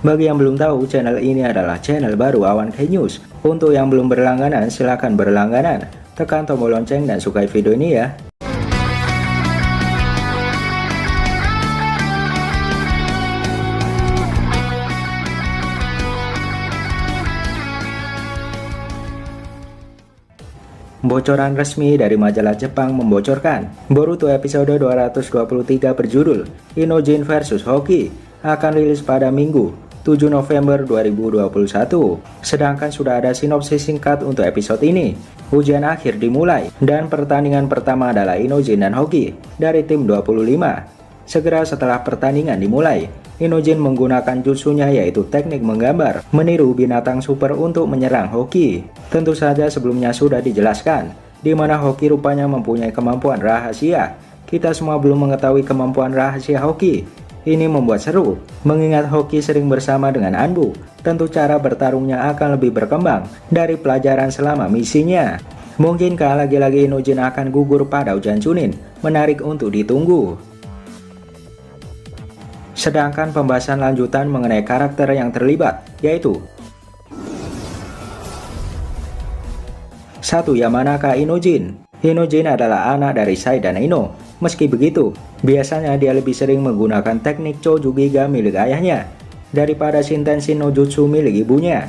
Bagi yang belum tahu, channel ini adalah channel baru Awan K News. Untuk yang belum berlangganan, silahkan berlangganan. Tekan tombol lonceng dan sukai video ini ya. Bocoran resmi dari majalah Jepang membocorkan Boruto episode 223 berjudul Inojin vs Hoki akan rilis pada Minggu 7 November 2021. Sedangkan sudah ada sinopsis singkat untuk episode ini. Ujian akhir dimulai dan pertandingan pertama adalah Inojin dan Hoki dari tim 25. Segera setelah pertandingan dimulai, Inojin menggunakan jutsunya yaitu teknik menggambar, meniru binatang super untuk menyerang Hoki. Tentu saja sebelumnya sudah dijelaskan, di mana Hoki rupanya mempunyai kemampuan rahasia. Kita semua belum mengetahui kemampuan rahasia Hoki. Ini membuat seru, mengingat Hoki sering bersama dengan Anbu. Tentu cara bertarungnya akan lebih berkembang dari pelajaran selama misinya. Mungkinkah lagi-lagi Inojin akan gugur pada ujian Chunin? Menarik untuk ditunggu. Sedangkan pembahasan lanjutan mengenai karakter yang terlibat, yaitu 1. Yamanaka Inojin. Inojin adalah anak dari Sai dan Ino. Meski begitu, biasanya dia lebih sering menggunakan teknik Chojugiga milik ayahnya daripada Shintenshin no Jutsu milik ibunya.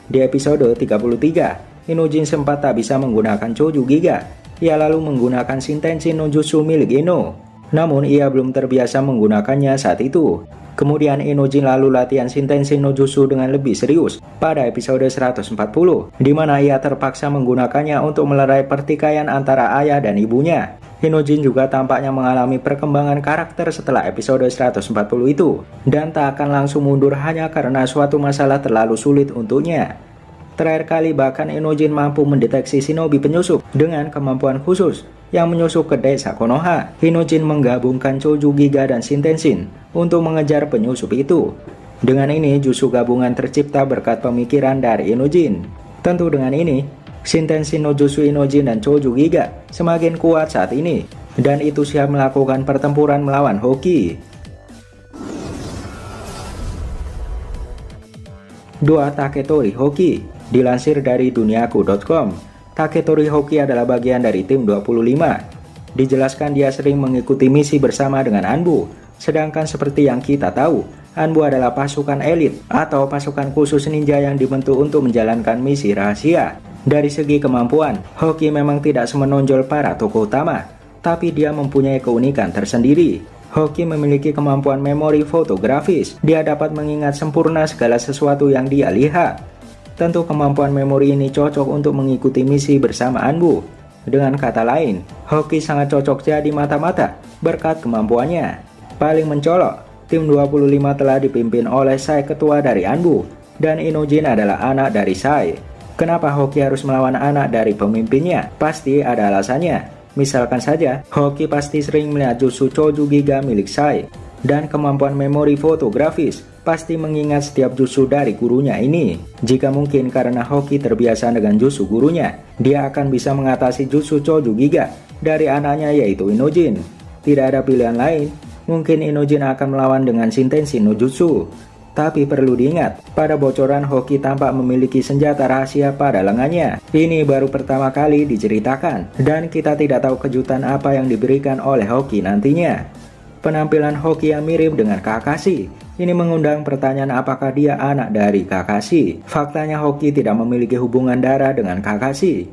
Di episode 33, Inojin sempat tak bisa menggunakan Chojugiga. Ia lalu menggunakan Shintenshin no Jutsu milik Ino. Namun ia belum terbiasa menggunakannya saat itu. Kemudian Inojin lalu latihan Shintenshin no Jutsu dengan lebih serius pada episode 140, di mana ia terpaksa menggunakannya untuk melerai pertikaian antara ayah dan ibunya. Inojin juga tampaknya mengalami perkembangan karakter setelah episode 140 itu, dan tak akan langsung mundur hanya karena suatu masalah terlalu sulit untuknya. Terakhir kali bahkan Inojin mampu mendeteksi shinobi penyusup dengan kemampuan khusus yang menyusup ke desa Konoha. Inojin menggabungkan Chojugiga dan Shintenshin untuk mengejar penyusup itu. Dengan ini jutsu gabungan tercipta berkat pemikiran dari Inojin. Tentu dengan ini, Shintenshin no Jutsu Inojin dan Chojugiga semakin kuat saat ini, dan itu siap melakukan pertempuran melawan Hoki. 2. Taketori Hoki. Dilansir dari duniaku.com, Taketori Hoki adalah bagian dari tim 25. Dijelaskan dia sering mengikuti misi bersama dengan Anbu. Sedangkan seperti yang kita tahu, Anbu adalah pasukan elit atau pasukan khusus ninja yang dibentuk untuk menjalankan misi rahasia. Dari segi kemampuan, Hoki memang tidak semenonjol para tokoh utama, tapi dia mempunyai keunikan tersendiri. Hoki memiliki kemampuan memori fotografis. Dia dapat mengingat sempurna segala sesuatu yang dia lihat. Tentu kemampuan memori ini cocok untuk mengikuti misi bersama Anbu. Dengan kata lain, Hoki sangat cocok jadi mata-mata berkat kemampuannya. Paling mencolok, tim 25 telah dipimpin oleh Sai, ketua dari Anbu, dan Inojin adalah anak dari Sai. Kenapa Hoki harus melawan anak dari pemimpinnya? Pasti ada alasannya. Misalkan saja, Hoki pasti sering melihat jutsu Chojugiga milik Sai, dan kemampuan memori fotografis pasti mengingat setiap jutsu dari gurunya ini. Jika mungkin karena Hoki terbiasa dengan jutsu gurunya, dia akan bisa mengatasi jutsu Chojugiga dari anaknya yaitu Inojin. Tidak ada pilihan lain, mungkin Inojin akan melawan dengan Shintenshin no Jutsu. Tapi perlu diingat, pada bocoran Hoki tampak memiliki senjata rahasia pada lengannya. Ini baru pertama kali diceritakan, dan kita tidak tahu kejutan apa yang diberikan oleh Hoki nantinya. Penampilan Hoki yang mirip dengan Kakashi ini mengundang pertanyaan apakah dia anak dari Kakashi. Faktanya Hoki tidak memiliki hubungan darah dengan Kakashi,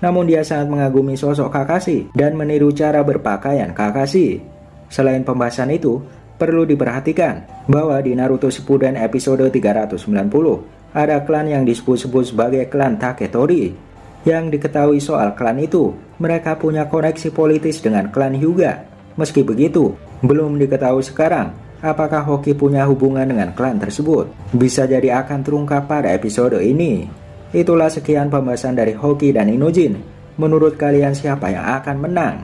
namun dia sangat mengagumi sosok Kakashi dan meniru cara berpakaian Kakashi. Selain pembahasan itu, perlu diperhatikan bahwa di Naruto Shippuden episode 390 ada klan yang disebut-sebut sebagai klan Taketori. Yang diketahui soal klan itu, mereka punya koneksi politis dengan klan Hyuga. Meski begitu, belum diketahui sekarang apakah Hoki punya hubungan dengan klan tersebut. Bisa jadi akan terungkap pada episode ini. Itulah sekian pembahasan dari Hoki dan Inojin. Menurut kalian siapa yang akan menang?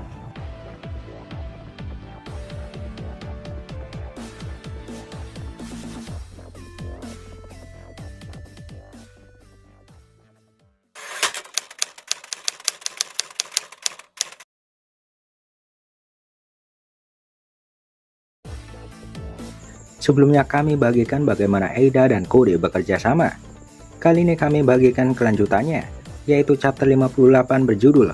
Sebelumnya kami bagikan bagaimana Eida dan Kode bekerja sama. Kali ini kami bagikan kelanjutannya, yaitu chapter 58 berjudul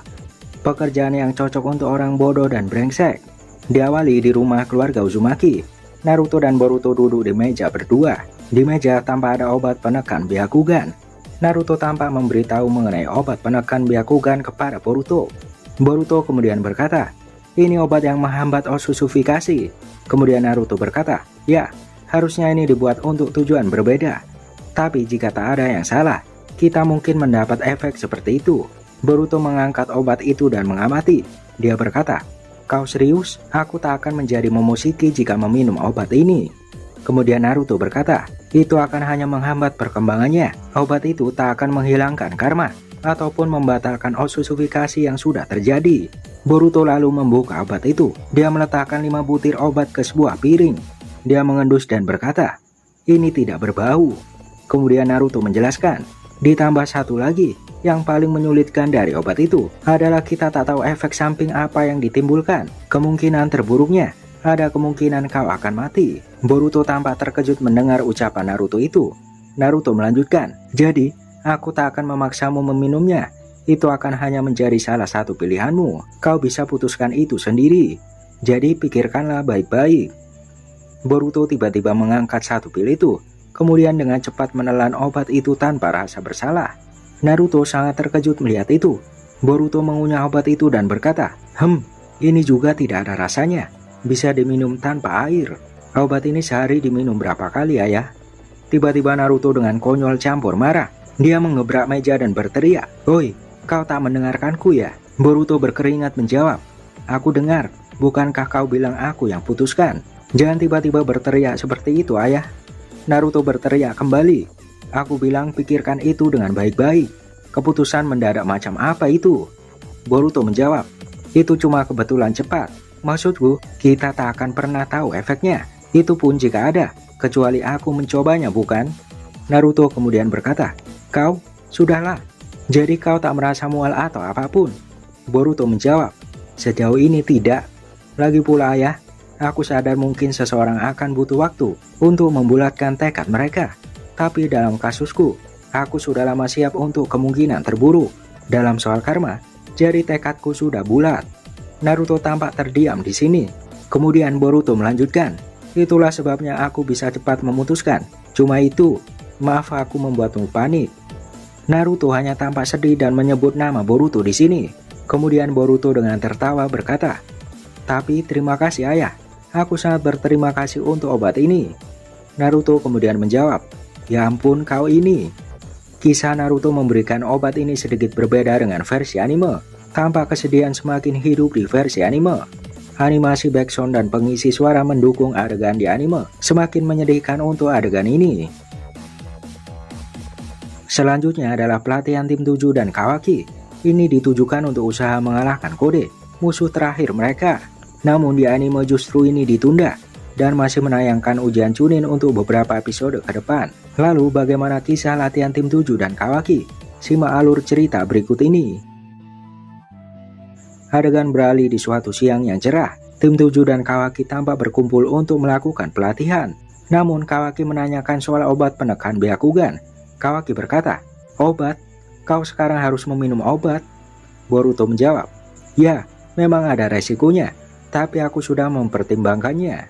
Pekerjaan yang cocok untuk orang bodoh dan brengsek. Diawali di rumah keluarga Uzumaki. Naruto dan Boruto duduk di meja berdua. Di meja tampak ada obat penekan Byakugan. Naruto tampak memberitahu mengenai obat penekan Byakugan kepada Boruto. Boruto kemudian berkata, "Ini obat yang menghambat osusufikasi." Kemudian Naruto berkata, "Ya, harusnya ini dibuat untuk tujuan berbeda. Tapi jika tak ada yang salah, kita mungkin mendapat efek seperti itu." Boruto mengangkat obat itu dan mengamati. Dia berkata, "Kau serius? Aku tak akan menjadi Momoshiki jika meminum obat ini." Kemudian Naruto berkata, "Itu akan hanya menghambat perkembangannya. Obat itu tak akan menghilangkan karma ataupun membatalkan osusufikasi yang sudah terjadi." Boruto lalu membuka obat itu. Dia meletakkan 5 butir obat ke sebuah piring. Dia mengendus dan berkata, "Ini tidak berbau." Kemudian Naruto menjelaskan, "Ditambah satu lagi, yang paling menyulitkan dari obat itu adalah kita tak tahu efek samping apa yang ditimbulkan. Kemungkinan terburuknya, ada kemungkinan kau akan mati." Boruto tampak terkejut mendengar ucapan Naruto itu. Naruto melanjutkan, "Jadi, aku tak akan memaksamu meminumnya. Itu akan hanya menjadi salah satu pilihanmu. Kau bisa putuskan itu sendiri. Jadi pikirkanlah baik-baik." Boruto tiba-tiba mengangkat satu pil itu, kemudian dengan cepat menelan obat itu tanpa rasa bersalah. Naruto sangat terkejut melihat itu. Boruto mengunyah obat itu dan berkata, Ini juga tidak ada rasanya. Bisa diminum tanpa air. Obat ini sehari diminum berapa kali, ayah?" Tiba-tiba Naruto dengan konyol campur marah. Dia mengebrak meja dan berteriak, "Oi, kau tak mendengarkanku ya?" Boruto berkeringat menjawab, "Aku dengar. Bukankah kau bilang aku yang putuskan? Jangan tiba-tiba berteriak seperti itu, ayah." Naruto berteriak kembali, "Aku bilang pikirkan itu dengan baik-baik. Keputusan mendadak macam apa itu?" Boruto menjawab, "Itu cuma kebetulan cepat. Maksudku, kita tak akan pernah tahu efeknya. Itu pun jika ada, kecuali aku mencobanya, bukan?" Naruto kemudian berkata, "Kau, sudahlah. Jadi kau tak merasa mual atau apapun?" Boruto menjawab, "Sejauh ini tidak. Lagi pula ayah, aku sadar mungkin seseorang akan butuh waktu untuk membulatkan tekad mereka. Tapi dalam kasusku, aku sudah lama siap untuk kemungkinan terburuk. Dalam soal karma, jadi tekadku sudah bulat." Naruto tampak terdiam di sini. Kemudian Boruto melanjutkan, "Itulah sebabnya aku bisa cepat memutuskan. Cuma itu, maaf aku membuatmu panik." Naruto hanya tampak sedih dan menyebut nama Boruto di sini. Kemudian Boruto dengan tertawa berkata, "Tapi terima kasih ayah. Aku sangat berterima kasih untuk obat ini." Naruto kemudian menjawab, "Ya ampun kau ini." Kisah Naruto memberikan obat ini sedikit berbeda dengan versi anime. Tampak kesedihan semakin hidup di versi anime. Animasi backsound dan pengisi suara mendukung adegan di anime semakin menyedihkan untuk adegan ini. Selanjutnya adalah pelatihan tim 7 dan Kawaki. Ini ditujukan untuk usaha mengalahkan Kode, musuh terakhir mereka. Namun di anime justru ini ditunda dan masih menayangkan ujian Chunin untuk beberapa episode ke depan. Lalu bagaimana kisah latihan tim 7 dan Kawaki? Simak alur cerita berikut ini. Adegan beralih di suatu siang yang cerah. Tim 7 dan Kawaki tampak berkumpul untuk melakukan pelatihan. Namun Kawaki menanyakan soal obat penekan Byakugan. Kawaki berkata, "Obat? Kau sekarang harus meminum obat?" Boruto menjawab, "Ya, memang ada resikonya, tapi aku sudah mempertimbangkannya."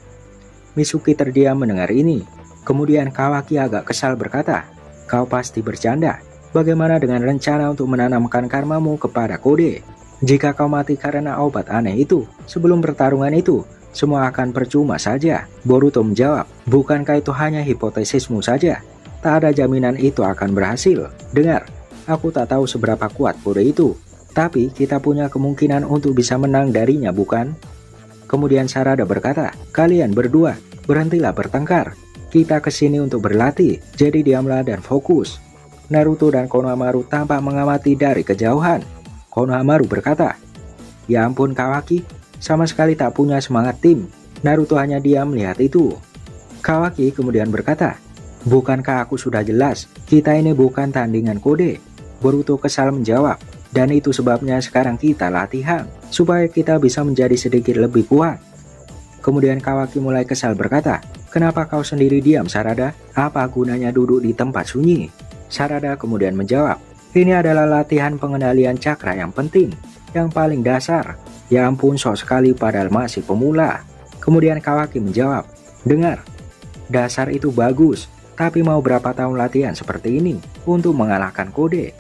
Mitsuki terdiam mendengar ini. Kemudian Kawaki agak kesal berkata, "Kau pasti bercanda. Bagaimana dengan rencana untuk menanamkan karmamu kepada Kode? Jika kau mati karena obat aneh itu, sebelum pertarungan itu, semua akan percuma saja." Boruto menjawab, "Bukankah itu hanya hipotesismu saja? Tak ada jaminan itu akan berhasil. Dengar, aku tak tahu seberapa kuat Kode itu, tapi kita punya kemungkinan untuk bisa menang darinya, bukan?" Kemudian Sarada berkata, "Kalian berdua, berhentilah bertengkar. Kita kesini untuk berlatih, jadi diamlah dan fokus." Naruto dan Konohamaru tampak mengamati dari kejauhan. Konohamaru berkata, "Ya ampun Kawaki, sama sekali tak punya semangat tim." Naruto hanya diam melihat itu. Kawaki kemudian berkata, "Bukankah aku sudah jelas, kita ini bukan tandingan Kode?" Boruto kesal menjawab, "Dan itu sebabnya sekarang kita latihan, supaya kita bisa menjadi sedikit lebih kuat." Kemudian Kawaki mulai kesal berkata, Kenapa kau sendiri diam, Sarada? Apa gunanya duduk di tempat sunyi? Sarada kemudian menjawab, ini adalah latihan pengendalian cakra yang penting, yang paling dasar. Ya ampun, sok sekali padahal masih pemula. Kemudian Kawaki menjawab, dengar, dasar itu bagus, tapi mau berapa tahun latihan seperti ini untuk mengalahkan kode?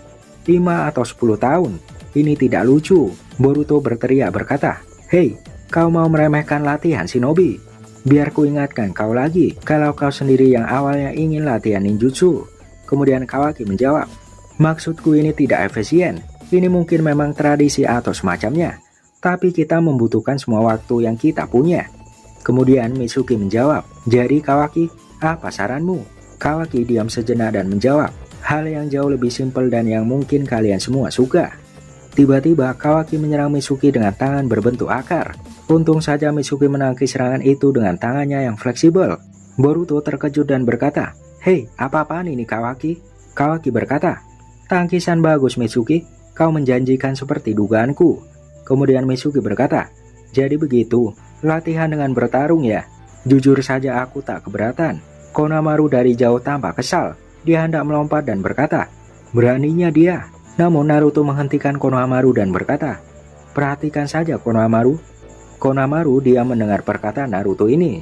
5 atau 10 tahun? Ini tidak lucu. Boruto berteriak berkata, hei, kau mau meremehkan latihan shinobi? Biar ku ingatkan kau lagi, kalau kau sendiri yang awalnya ingin latihan ninjutsu. Kemudian Kawaki menjawab, maksudku ini tidak efisien. Ini mungkin memang tradisi atau semacamnya, tapi kita membutuhkan semua waktu yang kita punya. Kemudian Mitsuki menjawab, jadi Kawaki, apa saranmu? Kawaki diam sejenak dan menjawab, hal yang jauh lebih simpel dan yang mungkin kalian semua suka. Tiba-tiba Kawaki menyerang Mitsuki dengan tangan berbentuk akar. Untung saja Mitsuki menangkis serangan itu dengan tangannya yang fleksibel. Boruto terkejut dan berkata, hei, apa-apaan ini Kawaki? Kawaki berkata, tangkisan bagus Mitsuki, kau menjanjikan seperti dugaanku. Kemudian Mitsuki berkata, jadi begitu, latihan dengan bertarung ya? Jujur saja aku tak keberatan. Konohamaru dari jauh tampak kesal. Dia hendak melompat dan berkata, beraninya dia. Namun Naruto menghentikan Konohamaru dan berkata, perhatikan saja Konohamaru. Konohamaru diam mendengar perkataan Naruto ini.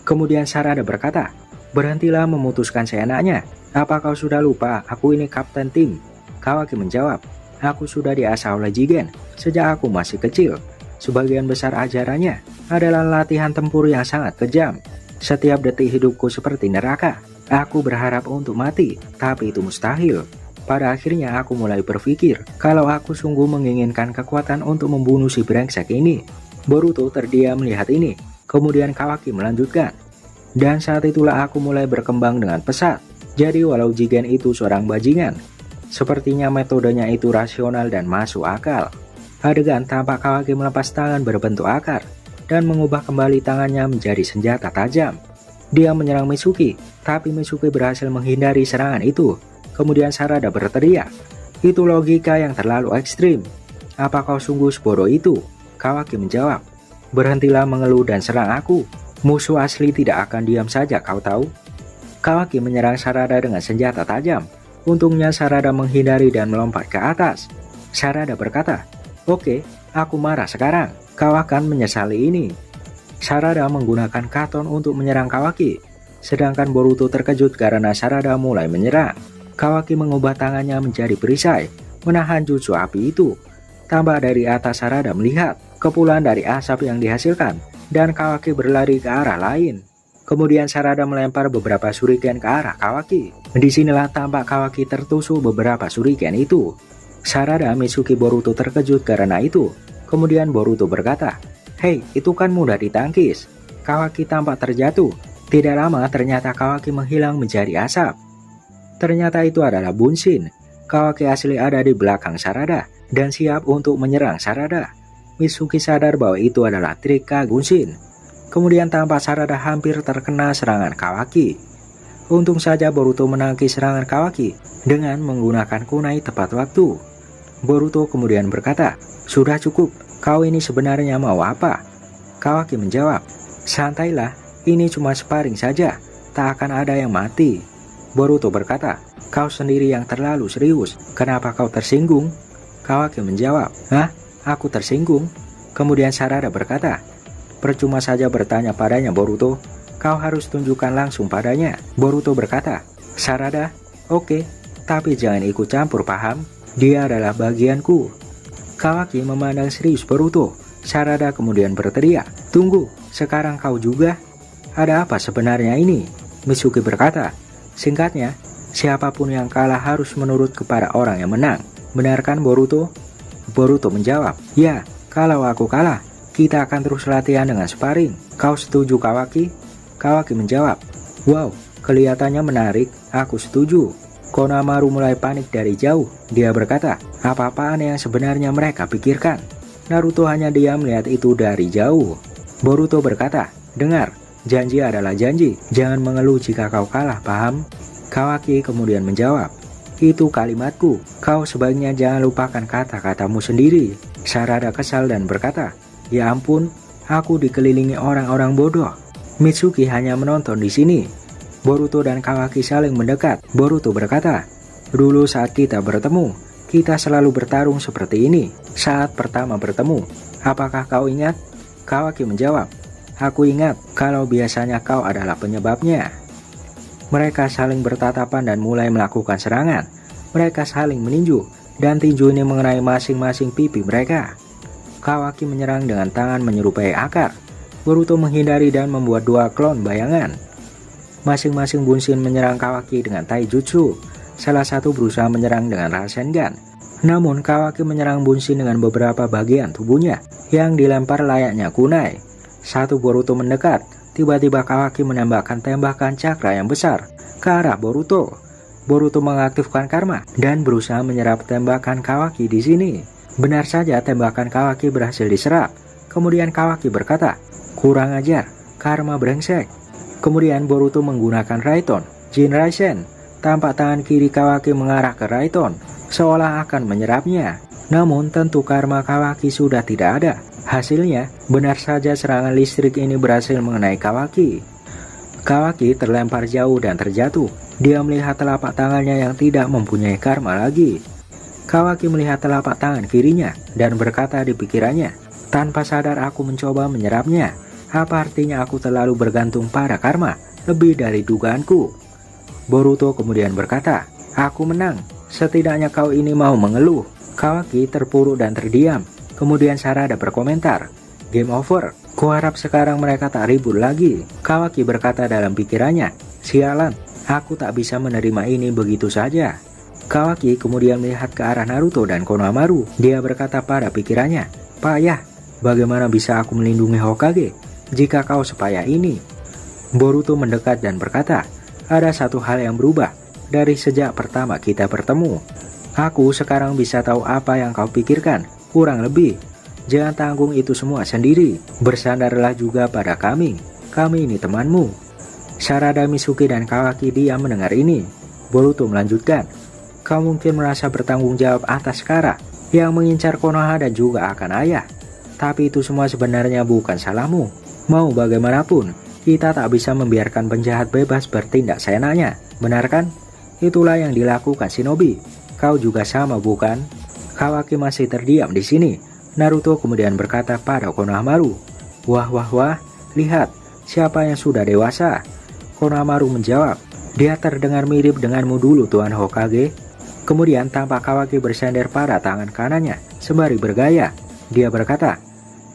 Kemudian Sarada berkata, berhentilah memutuskan seenaknya. Apa kau sudah lupa aku ini kapten tim? Kawaki menjawab, aku sudah diasah oleh Jigen sejak aku masih kecil. Sebagian besar ajarannya adalah latihan tempur yang sangat kejam. Setiap detik hidupku seperti neraka. Aku berharap untuk mati, tapi itu mustahil. Pada akhirnya aku mulai berpikir kalau aku sungguh menginginkan kekuatan untuk membunuh si brengsek ini. Boruto terdiam melihat ini. Kemudian Kawaki melanjutkan, dan saat itulah aku mulai berkembang dengan pesat. Jadi walau Jigen itu seorang bajingan, sepertinya metodenya itu rasional dan masuk akal. Adegan tampak Kawaki melepas tangan berbentuk akar dan mengubah kembali tangannya menjadi senjata tajam. Dia menyerang Mitsuki, tapi Mitsuki berhasil menghindari serangan itu. Kemudian Sarada berteriak, itu logika yang terlalu ekstrim. Apa kau sungguh sebodoh itu? Kawaki menjawab, berhentilah mengeluh dan serang aku. Musuh asli tidak akan diam saja, kau tahu. Kawaki menyerang Sarada dengan senjata tajam. Untungnya Sarada menghindari dan melompat ke atas. Sarada berkata, oke, aku marah sekarang. Kau akan menyesali ini. Sarada menggunakan katon untuk menyerang Kawaki. Sedangkan Boruto terkejut karena Sarada mulai menyerang. Kawaki mengubah tangannya menjadi perisai, menahan jutsu api itu. Tambah dari atas Sarada melihat kepulan dari asap yang dihasilkan, dan Kawaki berlari ke arah lain. Kemudian Sarada melempar beberapa shuriken ke arah Kawaki. Disinilah tampak Kawaki tertusuk beberapa shuriken itu. Sarada, Mitsuki, Boruto terkejut karena itu. Kemudian Boruto berkata, hei, itu kan mudah ditangkis. Kawaki tampak terjatuh. Tidak lama ternyata Kawaki menghilang menjadi asap. Ternyata itu adalah Bunshin. Kawaki asli ada di belakang Sarada dan siap untuk menyerang Sarada. Mitsuki sadar bahwa itu adalah trik Bunshin. Kemudian tampak Sarada hampir terkena serangan Kawaki. Untung saja Boruto menangkis serangan Kawaki dengan menggunakan kunai tepat waktu. Boruto kemudian berkata, sudah cukup, kau ini sebenarnya mau apa? Kawaki menjawab, santailah, ini cuma sparring saja, tak akan ada yang mati. Boruto berkata, kau sendiri yang terlalu serius, kenapa kau tersinggung? Kawaki menjawab, hah? Aku tersinggung? Kemudian Sarada berkata, percuma saja bertanya padanya Boruto, kau harus tunjukkan langsung padanya. Boruto berkata, Sarada, oke, tapi jangan ikut campur, paham? Dia adalah bagianku. Kawaki memandang serius Boruto. Sarada kemudian berteriak, tunggu, sekarang kau juga? Ada apa sebenarnya ini? Mitsuki berkata, singkatnya, siapapun yang kalah harus menurut kepada orang yang menang. Benarkan Boruto? Boruto menjawab, ya, kalau aku kalah, kita akan terus latihan dengan sparring. Kau setuju Kawaki? Kawaki menjawab, wow, kelihatannya menarik, aku setuju. Konohamaru mulai panik dari jauh. Dia berkata, apa-apaan yang sebenarnya mereka pikirkan? Naruto hanya diam melihat itu dari jauh. Boruto berkata, dengar, janji adalah janji, jangan mengeluh jika kau kalah, paham? Kawaki kemudian menjawab, itu kalimatku, kau sebaiknya jangan lupakan kata-katamu sendiri. Sarada kesal dan berkata, ya ampun, aku dikelilingi orang-orang bodoh. Mitsuki hanya menonton di sini. Boruto dan Kawaki saling mendekat. Boruto berkata, "Dulu saat kita bertemu, kita selalu bertarung seperti ini. Saat pertama bertemu, apakah kau ingat?" Kawaki menjawab, "Aku ingat kalau biasanya kau adalah penyebabnya." Mereka saling bertatapan dan mulai melakukan serangan. Mereka saling meninju, dan tinju ini mengenai masing-masing pipi mereka. Kawaki menyerang dengan tangan menyerupai akar. Boruto menghindari dan membuat 2 klon bayangan. Masing-masing Bunshin menyerang Kawaki dengan taijutsu. Salah satu berusaha menyerang dengan Rasengan. Namun Kawaki menyerang Bunshin dengan beberapa bagian tubuhnya yang dilempar layaknya kunai. Satu Boruto mendekat. Tiba-tiba Kawaki menembakkan tembakan cakra yang besar ke arah Boruto. Boruto mengaktifkan karma dan berusaha menyerap tembakan Kawaki di sini. Benar saja tembakan Kawaki berhasil diserap. Kemudian Kawaki berkata, "Kurang ajar, karma brengsek." Kemudian Boruto menggunakan Raiton, Jin Raisen. Tampak tangan kiri Kawaki mengarah ke Raiton, seolah akan menyerapnya. Namun tentu karma Kawaki sudah tidak ada. Hasilnya, benar saja serangan listrik ini berhasil mengenai Kawaki. Kawaki terlempar jauh dan terjatuh. Dia melihat telapak tangannya yang tidak mempunyai karma lagi. Kawaki melihat telapak tangan kirinya dan berkata di pikirannya, "Tanpa sadar aku mencoba menyerapnya. Apa artinya aku terlalu bergantung pada karma, lebih dari dugaanku?" Boruto kemudian berkata, "Aku menang. Setidaknya kau ini mau mengeluh." Kawaki terpuruk dan terdiam. Kemudian Sarada berkomentar, "Game over. Kuharap sekarang mereka tak ribut lagi." Kawaki berkata dalam pikirannya, "Sialan, aku tak bisa menerima ini begitu saja." Kawaki kemudian melihat ke arah Naruto dan Konohamaru. Dia berkata pada pikirannya, "Payah, bagaimana bisa aku melindungi Hokage jika kau sepayah ini?" Boruto mendekat dan berkata, "Ada satu hal yang berubah dari sejak pertama kita bertemu. Aku sekarang bisa tahu apa yang kau pikirkan, kurang lebih. Jangan tanggung itu semua sendiri. Bersandarlah juga pada kami. Kami ini temanmu." Sarada, Mitsuki, dan Kawaki diam mendengar ini. Boruto melanjutkan, "Kau mungkin merasa bertanggung jawab atas Kara yang mengincar Konoha dan juga akan ayah. Tapi itu semua sebenarnya bukan salahmu. Mau bagaimanapun, kita tak bisa membiarkan penjahat bebas bertindak seenaknya, benar kan? Itulah yang dilakukan Shinobi. Kau juga sama, bukan?" Kawaki masih terdiam di sini. Naruto kemudian berkata pada Konohamaru, "Wah wah wah, lihat siapa yang sudah dewasa." Konohamaru menjawab, "Dia terdengar mirip denganmu dulu, Tuan Hokage." Kemudian tampak Kawaki bersender pada tangan kanannya sembari bergaya. Dia berkata,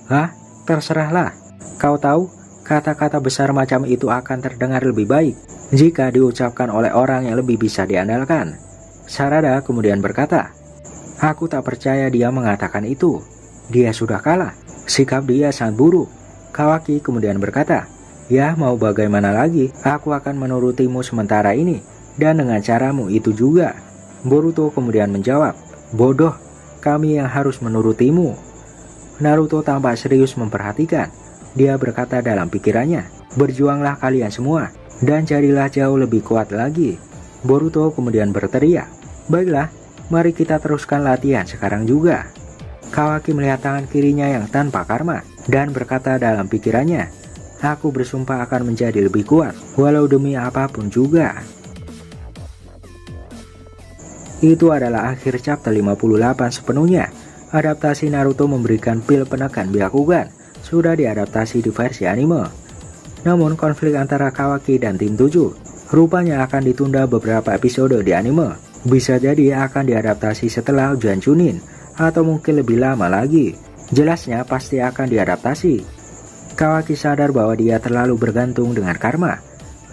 "Hah? Terserahlah. Kau tahu, kata-kata besar macam itu akan terdengar lebih baik jika diucapkan oleh orang yang lebih bisa diandalkan." Sarada kemudian berkata, "Aku tak percaya dia mengatakan itu. Dia sudah kalah. Sikap dia sangat buruk." Kawaki kemudian berkata, "Ya, mau bagaimana lagi? Aku akan menurutimu sementara ini, dan dengan caramu itu juga." Boruto kemudian menjawab, "Bodoh, kami yang harus menurutimu." Naruto tampak serius memperhatikan. Dia berkata dalam pikirannya, "Berjuanglah kalian semua, dan jadilah jauh lebih kuat lagi." Boruto kemudian berteriak, "Baiklah, mari kita teruskan latihan sekarang juga." Kawaki melihat tangan kirinya yang tanpa karma, dan berkata dalam pikirannya, "Aku bersumpah akan menjadi lebih kuat, walau demi apapun juga." Itu adalah akhir chapter 58 sepenuhnya. Adaptasi Naruto memberikan pil penekan Byakugan sudah diadaptasi di versi anime. Namun konflik antara Kawaki dan tim 7 rupanya akan ditunda beberapa episode di anime. Bisa jadi akan diadaptasi setelah ujian Chunin, atau mungkin lebih lama lagi. Jelasnya pasti akan diadaptasi. Kawaki sadar bahwa dia terlalu bergantung dengan karma.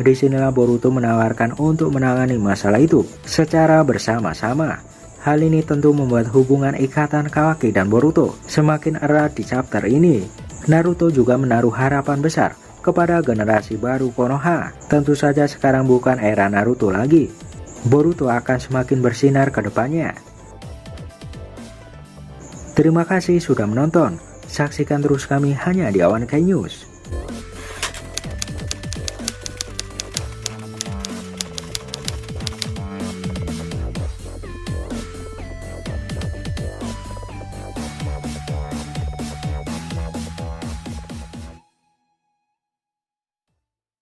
Disinilah Boruto menawarkan untuk menangani masalah itu secara bersama-sama. Hal ini tentu membuat hubungan ikatan Kawaki dan Boruto semakin erat di chapter ini. Naruto juga menaruh harapan besar kepada generasi baru Konoha. Tentu saja sekarang bukan era Naruto lagi. Boruto akan semakin bersinar ke depannya. Terima kasih sudah menonton. Saksikan terus kami hanya di Awan Kai News.